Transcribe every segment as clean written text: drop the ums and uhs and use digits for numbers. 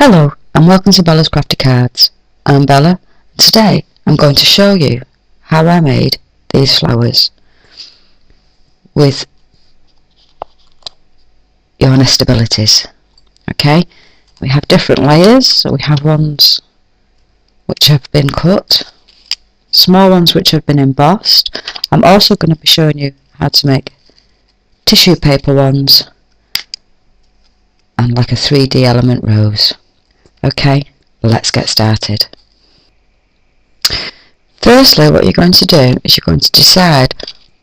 Hello and welcome to Bella's Crafty Cards. I'm Bella. Today I'm going to show you how I made these flowers with yarn stabilities. Okay, we have different layers, so we have ones which have been cut, small ones which have been embossed. I'm also going to be showing you how to make tissue paper ones and like a 3D element rose. Okay, let's get started. Firstly, what you're going to do is you're going to decide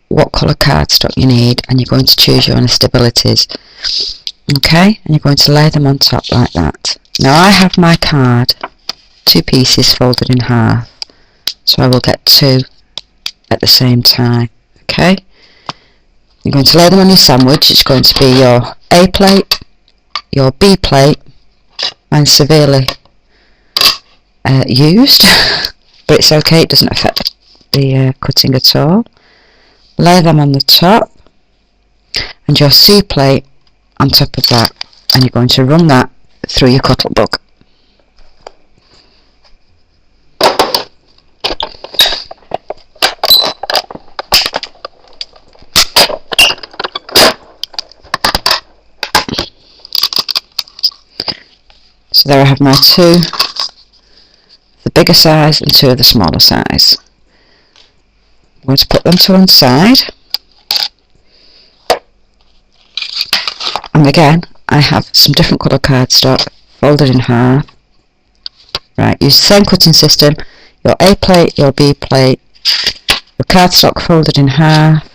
what colour cardstock you need, and you're going to choose your stabilities. Okay, and you're going to lay them on top like that. Now I have my card, two pieces folded in half, so I will get two at the same time. Okay, you're going to lay them on your sandwich. It's going to be your A plate, your B plate. Mine's severely used, but it's okay, it doesn't affect the cutting at all. Lay them on the top, and your C plate on top of that, and you're going to run that through your cuttle book. So there I have my two, the bigger size and two of the smaller size. I'm going to put them to one side, and again I have some different colour cardstock folded in half. Right, use the same cutting system, your A plate, your B plate, your cardstock folded in half,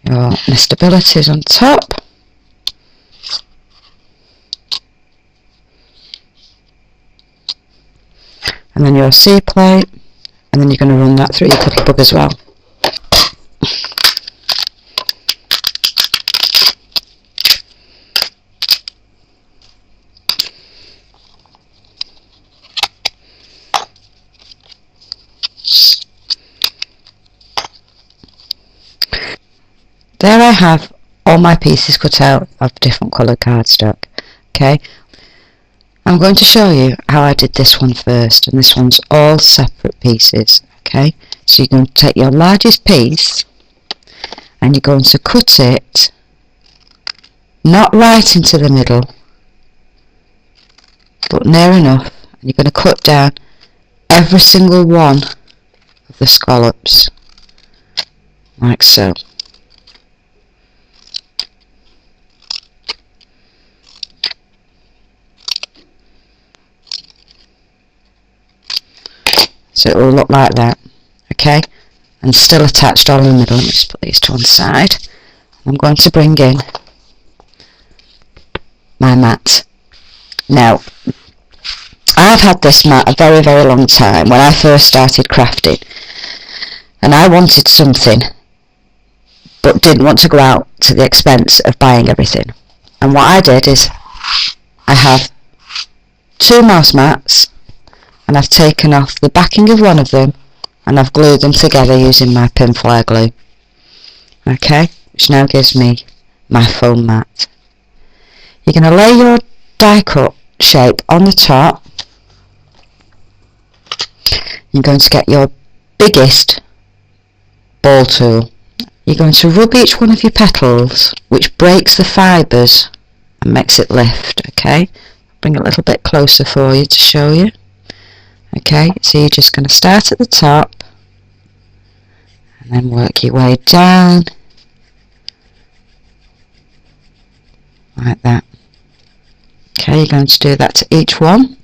your stabilities on top, and then your C plate, and then you're going to run that through your cuttle book as well. There I have all my pieces cut out of different coloured cardstock. Okay, I'm going to show you how I did this one first, and this one's all separate pieces. Okay, so you're going to take your largest piece and you're going to cut it not right into the middle, but near enough, and you're going to cut down every single one of the scallops like so. So it will look like that, okay, and still attached all in the middle. Let me just put these to one side. I'm going to bring in my mat. Now, I've had this mat a very, very long time when I first started crafting, and I wanted something, but didn't want to go out to the expense of buying everything. And what I did is, I have two mouse mats, and I've taken off the backing of one of them and I've glued them together using my pinfire glue. Okay, which now gives me my foam mat. You're going to lay your die cut shape on the top. You're going to get your biggest ball tool. You're going to rub each one of your petals, which breaks the fibres and makes it lift. Okay, bring it a little bit closer for you to show you. Okay, so you're just going to start at the top and then work your way down like that. Okay, you're going to do that to each one.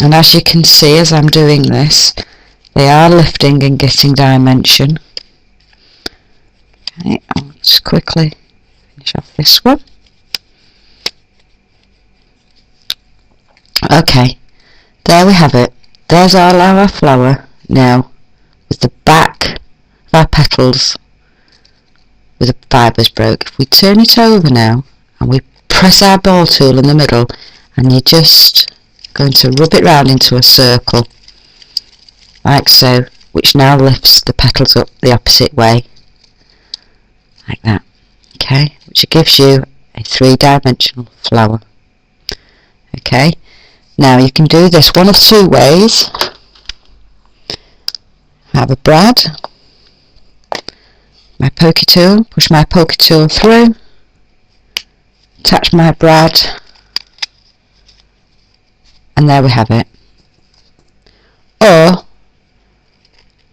And as you can see, as I'm doing this, they are lifting and getting dimension. Okay, I'll just quickly finish off this one. Okay, there we have it. There's our flower now, with the back of our petals with the fibres broke. If we turn it over now and we press our ball tool in the middle, and you're just going to rub it round into a circle like so, which now lifts the petals up the opposite way, like that. Okay, which gives you a 3-dimensional flower. Okay, now you can do this one of 2 ways. Have a brad, my pokey tool, push my pokey tool through, attach my brad, and there we have it. Or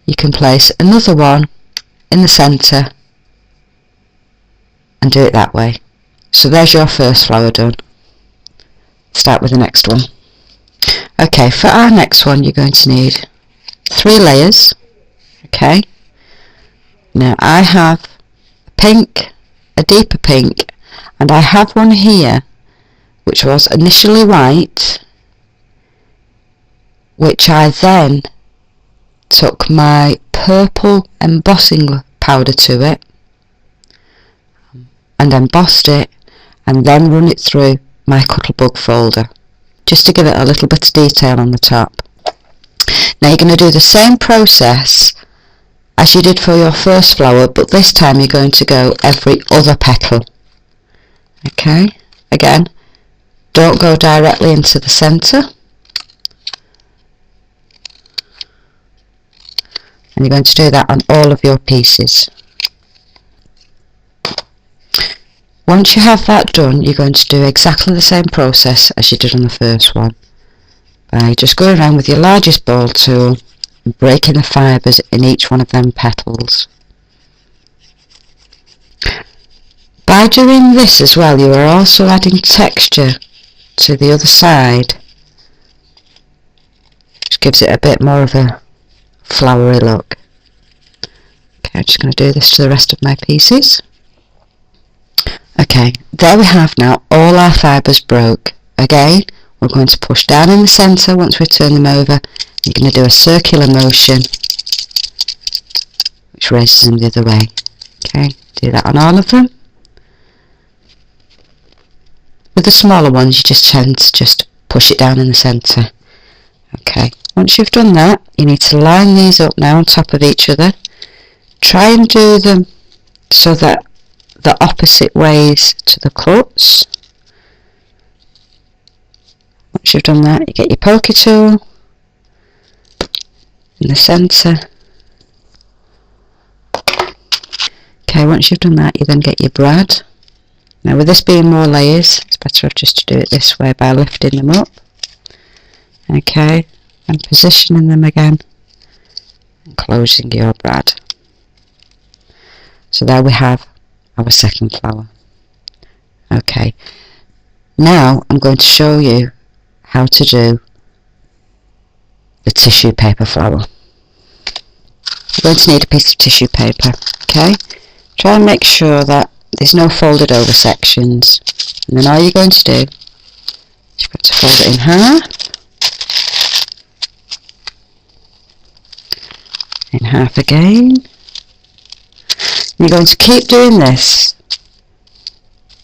you can place another one in the centre and do it that way. So there's your first flower done. Start with the next one. Okay, for our next one you're going to need 3 layers. Okay, now I have a pink, a deeper pink, and I have one here which was initially white, which I then took my purple embossing powder to it and embossed it, and then run it through my Cuttlebug folder just to give it a little bit of detail on the top. Now you're going to do the same process as you did for your first flower, but this time you're going to go every other petal. Okay, again, don't go directly into the centre, and you're going to do that on all of your pieces. Once you have that done, you're going to do exactly the same process as you did on the first one, by just going around with your largest ball tool and breaking the fibres in each one of them petals. By doing this as well, you are also adding texture to the other side, which gives it a bit more of a flowery look. Okay, I'm just going to do this to the rest of my pieces. Okay, there we have now all our fibres broke. Again, we're going to push down in the centre once we turn them over. You're going to do a circular motion which raises them the other way. Okay, do that on all of them. With the smaller ones you just tend to just push it down in the centre. Okay, once you've done that, you need to line these up now on top of each other. Try and do them so that the opposite ways to the cuts. Once you've done that, you get your pokey tool in the centre. Okay, once you've done that, you then get your brad. Now with this being more layers, it's better off just to do it this way by lifting them up. Okay, and positioning them again and closing your brad. So there we have our second flower. Okay, now I'm going to show you how to do the tissue paper flower. You're going to need a piece of tissue paper. Okay, try and make sure that there's no folded over sections, and then all you're going to do is you've got to fold it in half again. You're going to keep doing this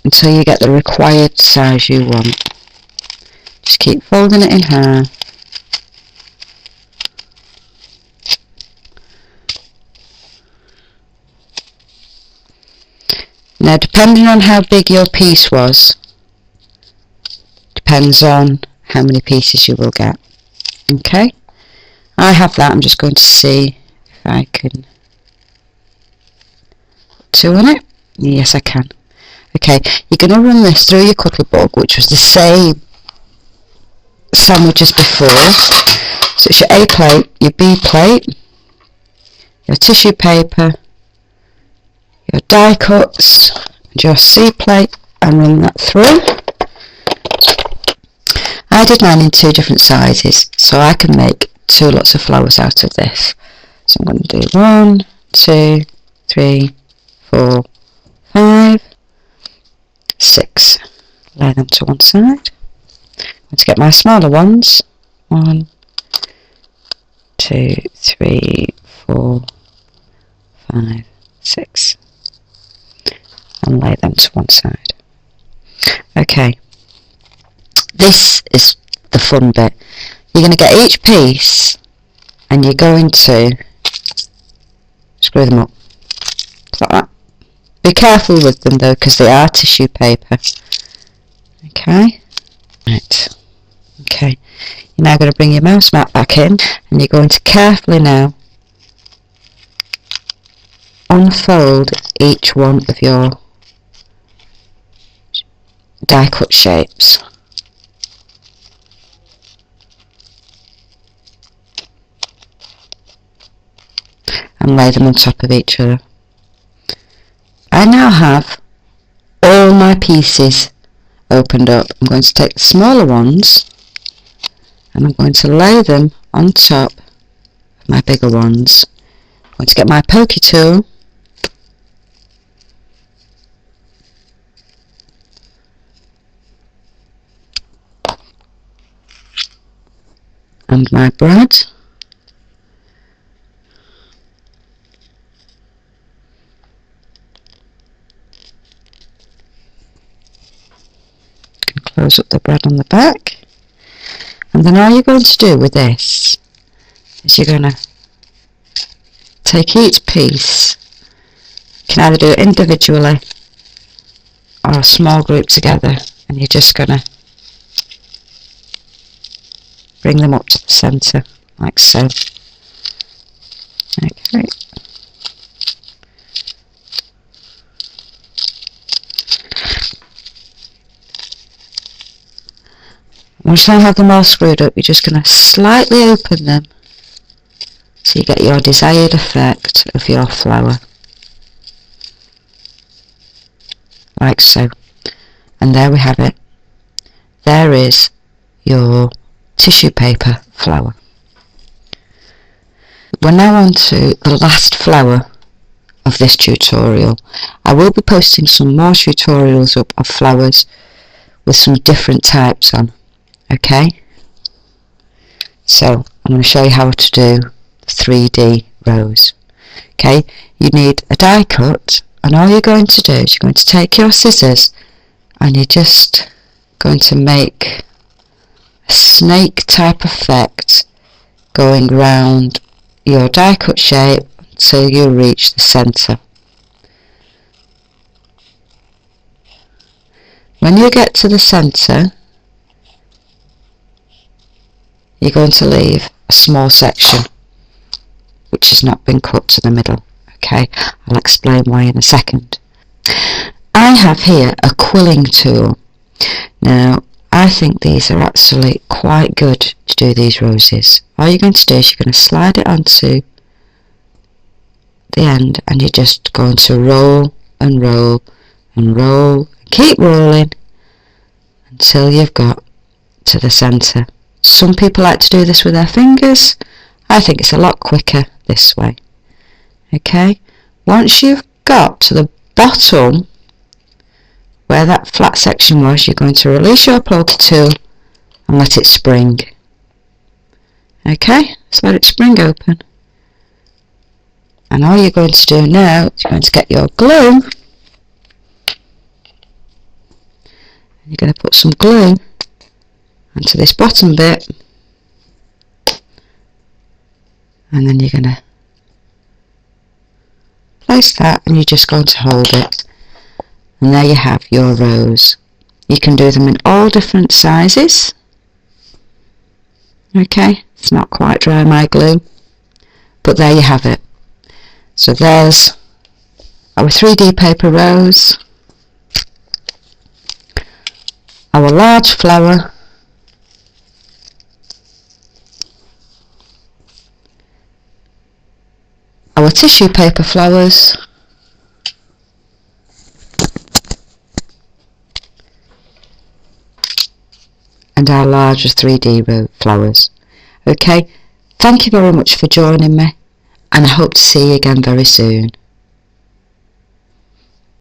until you get the required size you want. Just keep folding it in half. Now depending on how big your piece was, depends on how many pieces you will get. Okay, I have that. I'm just going to see if I can put 2 on it. Yes, I can. Okay, you're going to run this through your Cuttlebug, which was the same sandwich as before. So it's your A plate, your B plate, your tissue paper, your die cuts, and your C plate, and run that through. I did mine in 2 different sizes, so I can make 2 lots of flowers out of this. So I'm going to do 1, 2, 3, 4, 5, 6. Lay them to one side. I'm going to get my smaller ones. 1, 2, 3, 4, 5, 6. And lay them to one side. Okay, this is the fun bit. You're going to get each piece and you're going to screw them up, like that. Be careful with them though, because they are tissue paper. Okay, right, okay, you're now going to bring your mouse mat back in, and you're going to carefully now unfold each one of your die cut shapes. And lay them on top of each other. I now have all my pieces opened up. I'm going to take the smaller ones and I'm going to lay them on top of my bigger ones. I'm going to get my pokey tool and my brad, close up the brad on the back, and then all you're going to do with this is you're going to take each piece. You can either do it individually or a small group together, and you're just going to bring them up to the centre like so. Okay. Once I have them all screwed up, you're just going to slightly open them so you get your desired effect of your flower, like so. And there we have it. There is your tissue paper flower. We're now on to the last flower of this tutorial. I will be posting some more tutorials up of flowers with some different types on. Okay, so I'm going to show you how to do 3D rose. Okay, you need a die cut, and all you're going to do is you're going to take your scissors and you're just going to make a snake type effect going round your die cut shape until you reach the centre. When you get to the centre, you're going to leave a small section which has not been cut to the middle. Okay, I'll explain why in a second. I have here a quilling tool. Now I think these are actually quite good to do these roses. All you're going to do is you're going to slide it onto the end, and you're just going to roll and roll and roll, keep rolling until you've got to the centre. Some people like to do this with their fingers. I think it's a lot quicker this way. Okay, once you've got to the bottom where that flat section was, you're going to release your pokey tool and let it spring. Okay, so let it spring open. And all you're going to do now is you're going to get your glue. You're going to put some glue onto this bottom bit, and then you're going to place that, and you're just going to hold it, and there you have your rose. You can do them in all different sizes. Okay, it's not quite dry, my glue, but there you have it. So there's our 3D paper rose, our large flower, our tissue paper flowers, and our larger 3D flowers. Okay, thank you very much for joining me, and I hope to see you again very soon.